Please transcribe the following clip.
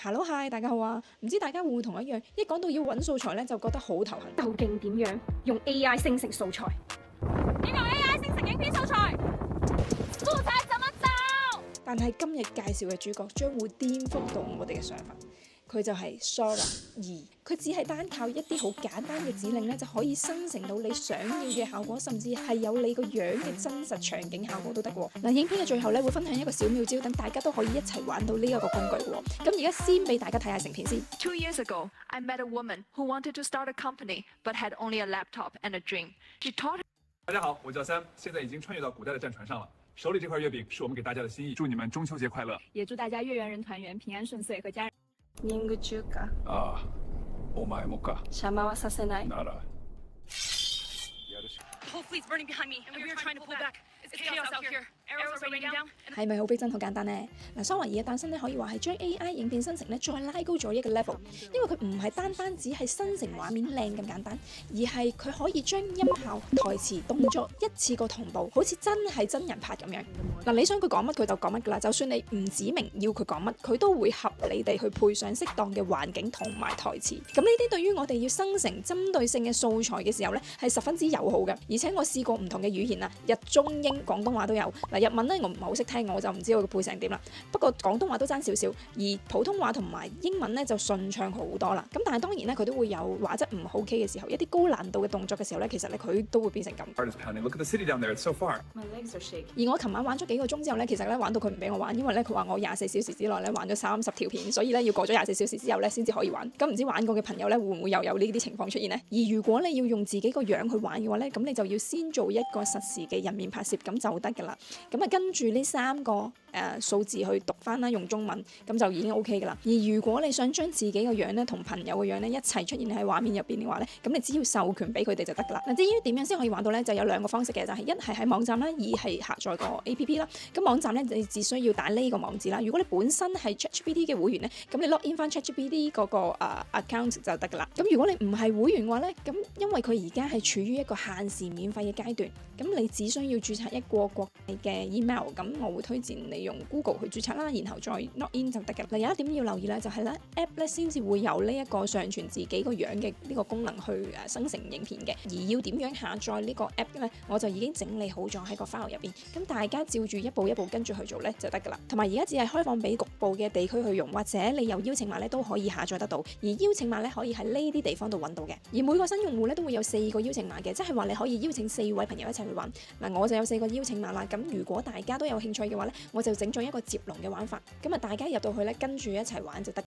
Hello Hi，大家好啊！唔知大家會唔會同我一樣，一講到要揾素材咧，就覺得好頭痕。究竟點樣用 AI 生成素材？點用 AI 生成影片素材？素材怎麼找？但係今日介紹嘅主角將會顛覆到我哋嘅想法。佢就係 Sora 2，佢只係單靠一啲好簡單嘅指令咧，就可以生成到你想要嘅效果，甚至係有你個樣嘅真實場景效果都得喎。嗱，影片嘅最後咧會分享一個小妙招，等大家都可以一齊玩到呢一個工具喎。咁而家先俾大家睇下成片先。2 years ago, I met a woman who wanted to start a company, but had only a laptop and a dream. She taught. 大家好，我叫Sam，现在已经穿越到古代的战船上了。手里这块月饼是我们给大家的心意，祝你们中秋节快乐！也祝大家月圓人團圓，平安順遂，和家人。認個中か。ああ、お前もか。邪魔はさせない。なら。 The whole fleet's burning behind me, and we are trying to pull back. It's chaos out here. Arrows are raining down. 係咪好逼真好簡單呢？嗱，Sora 2嘅誕生咧，可以話係將 AI 影片生成咧再拉高咗一個 level，因為佢唔係單只係生成畫面靚咁簡單，而係佢可以將音效、台詞、動作一次過同步，好似真係真人拍咁樣。嗱，你想佢講乜佢就講乜㗎啦，就算你唔指明要佢講乜，佢都會合理地去配上適當嘅環境同埋台詞。咁呢啲對於我哋要生成針對性嘅素材嘅時候咧，係十分之友好嘅。而且我試過唔同嘅語言啊，日、中、英、廣東話都有。嗱，日文咧我唔係好識聽，我就唔知佢配成點啦。不過廣東話都爭少少，而普通話同埋英文咧就順暢好多啦。咁但係當然咧，佢都會有畫質唔 OK 嘅時候，一啲高難度嘅動作嘅時候咧，其實咧佢都會變成咁。Heart is pounding. Look at the city down there. It's so far. My legs are shaking. 而我琴晚玩咗幾個鐘之後咧，其實咧玩到佢唔俾我玩，因為咧佢話我24小時之內咧玩咗30條片，所以咧要過咗24小時之後咧先至可以玩。咁唔知玩過嘅朋友咧會唔會又有呢啲情況出現呢？而如果你要用自己個樣去玩嘅話咧，咁你就要先做一個實時嘅人面拍攝，咁就得㗎啦。咁啊跟住呢3個數字去讀翻啦，用中文咁就已經 OK 㗎啦。而如果你想將自己個樣咧同朋友嘅樣咧一齊出現喺畫面入邊嘅話咧，咁你只要授權俾佢哋就得㗎啦。嗱，至於點樣先可以玩到咧，就有2個方式嘅，就係一係喺網站啦，二係下載個 APP 啦。咁網站咧你只需要打呢個網址啦。如果你本身係 ChatGPT 嘅會員咧，咁你 log in 翻 ChatGPT 嗰個account 就得㗎啦。咁如果你唔係會員嘅話咧，咁因為佢而家係處於一個限時免費嘅階段，咁你只需要註冊一個國際嘅 email， 咁我會推薦你用 Google 去註冊啦，然後再 log in 就得㗎。嗱，有一點要留意咧，就係咧 app 咧先至會有呢一個上傳自己個樣嘅呢個功能去生成影片嘅。而要點樣下載呢個 app 咧，我就已經整理好咗喺個 file 入邊，咁大家照住一步一步跟住去做咧就得㗎啦。同埋而家只係開放俾局部嘅地區去用，或者你有邀請碼咧都可以下載得到。而邀請碼咧可以喺呢啲地方度揾到嘅。而每個新用戶咧都會有4個邀請碼嘅，即係話你可以邀請4位朋友一齊去玩。嗱，我就有4個邀請碼啦。咁如果大家都有興趣嘅話咧，我就整咗一個接龍嘅玩法。咁啊，大家入到去咧跟住一齊玩就得。